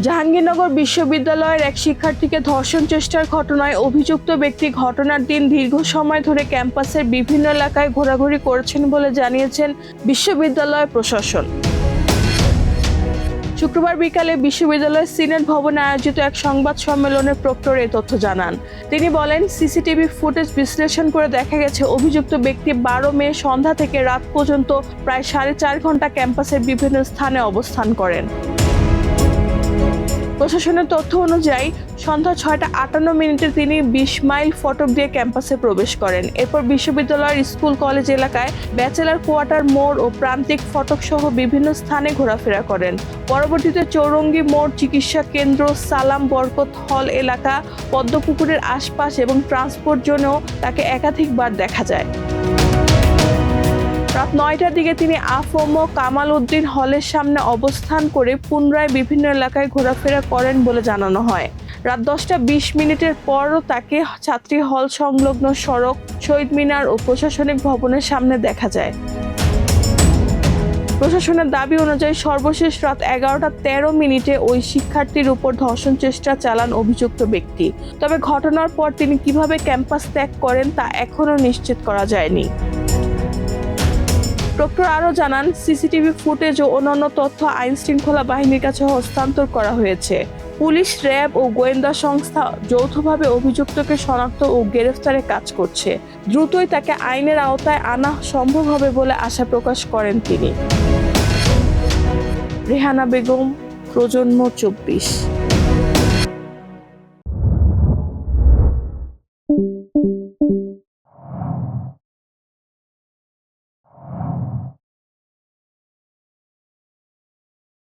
জাহাঙ্গীরনগর বিশ্ববিদ্যালয়ের এক শিক্ষার্থীকে ধর্ষণ চেষ্টার ঘটনায় অভিযুক্ত ব্যক্তি ঘটনার দিন দীর্ঘ সময় ধরে ক্যাম্পাসের বিভিন্ন এলাকায় ঘোরাঘুরি করেছেন বলে জানিয়েছেন বিশ্ববিদ্যালয় প্রশাসন। শুক্রবার বিকালে বিশ্ববিদ্যালয়ের সিনেট ভবনে আয়োজিত এক সংবাদ সম্মেলনে প্রক্টর এই তথ্য জানান। তিনি বলেন, সিসিটিভি ফুটেজ বিশ্লেষণ করে দেখা গেছে অভিযুক্ত ব্যক্তি 12 মে সন্ধ্যা থেকে রাত পর্যন্ত প্রায় 4.5 ঘন্টা ক্যাম্পাসের বিভিন্ন স্থানে অবস্থান করেন। প্রশাসনের তথ্য অনুযায়ী সন্ধ্যা 6:58 তিনি 20 মাইল ফটক দিয়ে ক্যাম্পাসে প্রবেশ করেন। এরপর বিশ্ববিদ্যালয়ের স্কুল কলেজ এলাকায় ব্যাচেলর কোয়ার্টার মোড় ও প্রান্তিক ফটক সহ বিভিন্ন স্থানে ঘোরাফেরা করেন। পরবর্তীতে চৌরঙ্গি মোড়, চিকিৎসা কেন্দ্র, সালাম বরকত হল এলাকা, পদ্মপুকুরের আশপাশ এবং ট্রান্সপোর্ট জোনেও তাকে একাধিকবার দেখা যায়। রাত 9টার দিকে তিনি আফম কামাল উদ্দিন হলের সামনে অবস্থান করে পুনরায় বিভিন্ন এলাকায় ঘোরাফেরা করেন বলে জানানো হয়। রাত 10:20 পরও তাকে ছাত্রী হল সংলগ্ন সড়ক, শহীদ মিনার ও প্রশাসনিক ভবনের সামনে দেখা যায়। প্রশাসনের দাবি অনুযায়ী সর্বশেষ রাত 11:13 ওই শিক্ষার্থীর উপর ধর্ষণ চেষ্টা চালান অভিযুক্ত ব্যক্তি। তবে ঘটনার পর তিনি কিভাবে ক্যাম্পাস ত্যাগ করেন তা এখনও নিশ্চিত করা যায়নি। প্রক্টর আরও জানান, সিসিটিভি ফুটেজ ও অন্যান্য তথ্য আইন শৃঙ্খলা বাহিনীর কাছে হস্তান্তর করা হয়েছে। পুলিশ, র্যাব ও গোয়েন্দা সংস্থা যৌথভাবে অভিযুক্তকে শনাক্ত ও গ্রেফতারে কাজ করছে। দ্রুতই তাকে আইনের আওতায় আনা সম্ভব হবে বলে আশা প্রকাশ করেন তিনি। রেহানা বেগম, প্রজন্ম 24।